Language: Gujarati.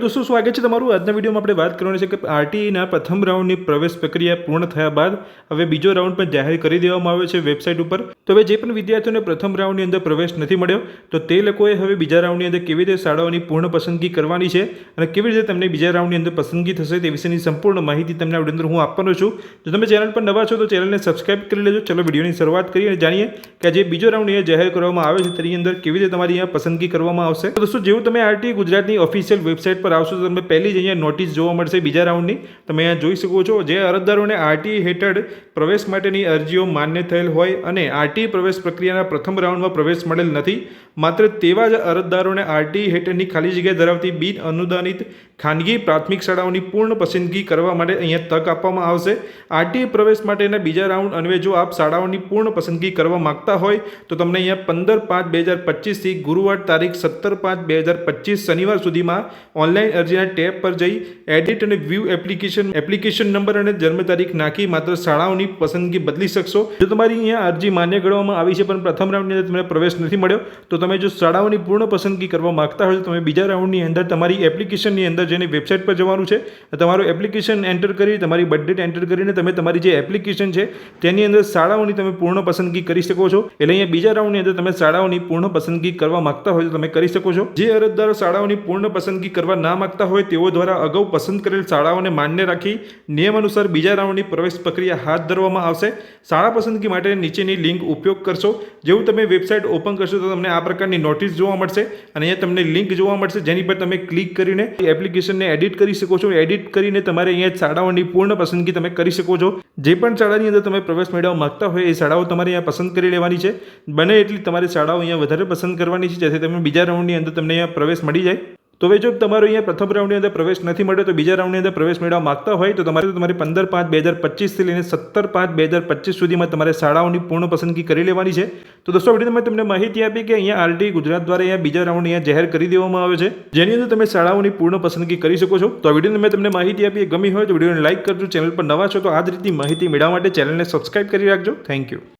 दोस्तों स्वागत है तमारू આજના વિડિયોમાં આપણે વાત કરવાની છે કે આરટીઈના પ્રથમ રાઉન્ડની પ્રવેશ પ્રક્રિયા પૂર્ણ થયા બાદ હવે બીજો રાઉન્ડ પણ જાહેર કરી દેવામાં આવ્યો છે વેબસાઇટ ઉપર। તો હવે જે પણ વિદ્યાર્થીઓને પ્રથમ રાઉન્ડની અંદર પ્રવેશ નથી મળ્યો તો તે લોકોએ હવે બીજા રાઉન્ડની અંદર કેવી રીતે શાળાઓની પૂર્ણ પસંદગી કરવાની છે અને કેવી રીતે તમને બીજા રાઉન્ડની અંદર પસંદગી થશે તે વિશેની સંપૂર્ણ માહિતી તમને આ વિડિયોની અંદર હું આપવાનો છું। જો તમે ચેનલ પર નવા છો તો ચેનલને સબસ્ક્રાઇબ કરી લેજો। ચલો વિડિયોની શરૂઆત કરીએ અને જાણીએ કે જે બીજો રાઉન્ડ અહીંયા જાહેર કરવામાં આવે છે તેની અંદર કેવી રીતે તમારી અહીંયા પસંદગી કરવામાં આવશે। તો દોસ્તો જેવું તમે આરટીઈ ગુજરાતની ઓફિશિયલ વેબસાઇટ પર આવશો તો તમને પહેલી અહીંયા નોટિસ જોવા મળશે બીજા રાઉન્ડની। તમે અહીંયા જોઈ શકો છો જે અરજદારોને આરટીઈ હેઠળ પ્રવેશ માટેની અરજીઓ માન્ય થયેલ હોય અને આરટીઈ પ્રવેશ પ્રક્રિયાના પ્રથમ રાઉન્ડમાં પ્રવેશ મળેલ નથી, માત્ર તેવા જ અરજદારોને આરટીઈ હેઠળની ખાલી જગ્યા ધરાવતી બિન અનુદાનિત ખાનગી પ્રાથમિક શાળાઓની પૂર્ણ પસંદગી કરવા માટે અહીંયા તક આપવામાં આવશે। આરટીઈ પ્રવેશ માટેના બીજા રાઉન્ડ અન્વયે જો આપ શાળાઓની પૂર્ણ પસંદગી કરવા માંગતા હોય તો તમને અહીંયા 15/5/2025 થી ગુરુવાર તારીખ 17/5/2025 શનિવાર સુધીમાં ઓનલાઈન અરજીના ટેબ પર જઈ એડિટ અને વ્યૂ એપ્લિકેશન નંબર અને જન્મ તારીખ નાખી માત્ર શાળાઓની પસંદગી બદલી શકશો। જો તમારી અહીંયા અરજી માન્ય ગણવામાં આવી છે પણ પ્રથમ રાઉન્ડની અંદર તમને પ્રવેશ નથી મળ્યો તો તમે જો શાળાઓની પૂર્ણ પસંદગી કરવા માંગતા હોય તો તમે બીજા રાઉન્ડની અંદર તમારી એપ્લિકેશનની અંદર જેની વેબસાઇટ પર જવાનું છે, તમારું એપ્લિકેશન એન્ટર કરી તમારી બર્થ ડેટ એન્ટર કરીને તમે તમારી જે એપ્લિકેશન છે તેની અંદર શાળાઓની તમે પૂર્ણ પસંદગી કરી શકો છો। એટલે અહીંયા બીજા રાઉન્ડની અંદર તમે શાળાઓની પૂર્ણ પસંદગી કરવા માંગતા હોય તો તમે કરી શકો છો। જે અરજદારો શાળાઓની પૂર્ણ પસંદગી કરવા ના માંગતા હોય તેઓ દ્વારા અગાઉ પસંદ કરેલ શાળાઓને માન્ય રાખી નિયમ અનુસાર બીજા રાઉન્ડની પ્રવેશ પ્રક્રિયા હાથ ધરવામાં આવશે। શાળા પસંદગી માટે નીચેની લિંક ઉપયોગ કરશો। જેવું તમે વેબસાઇટ ઓપન કરશો તો તમને આ પ્રકારની નોટિસ જોવા મળશે અને અહીંયા તમને લિંક જોવા મળશે જેની પર તમે ક્લિક કરીને એપ્લિકેશનને એડિટ કરી શકો છો। એડિટ કરીને તમારે અહીંયા શાળાઓની પૂર્ણ પસંદગી તમે કરી શકો છો। જે પણ શાળાની અંદર તમે પ્રવેશ મેળવવા માંગતા હોય એ શાળાઓ તમારે અહીંયા પસંદ કરી લેવાની છે। બને એટલી તમારી શાળાઓ અહીંયા વધારે પસંદ કરવાની છે જેથી તમે બીજા રાઉન્ડની અંદર તમને અહીંયા પ્રવેશ મળી જાય। તો હવે જો તમારો અહીંયા પ્રથમ રાઉન્ડની અંદર પ્રવેશ નથી મળ્યો તો બીજા રાઉન્ડની અંદર પ્રવેશ મેળવવા માંગતા હોય તો તમારે 15/5/2025 થી લઈને 17/5/2025 સુધીમાં તમારે શાળાઓની પૂર્ણ પસંદગી કરી લેવાની છે। તો દોસ્તો વિડીયોમાં તમને માહિતી આપી કે અહીંયા આરટીઈ ગુજરાત દ્વારા અહીંયા બીજા રાઉન્ડ અહીંયા જાહેર કરી દેવામાં આવે છે જેની અંદર તમે શાળાઓની પૂર્ણ પસંદગી કરી શકો છો। તો આ વિડીયોને મેં તમને માહિતી આપી ગમી હોય તો વિડીયોને લાઇક કરજો। ચેનલ પર નવા છો તો આ જ રીતની માહિતી મેળવવા માટે ચેનલને સબસ્ક્રાઇબ કરી રાખજો। Thank you.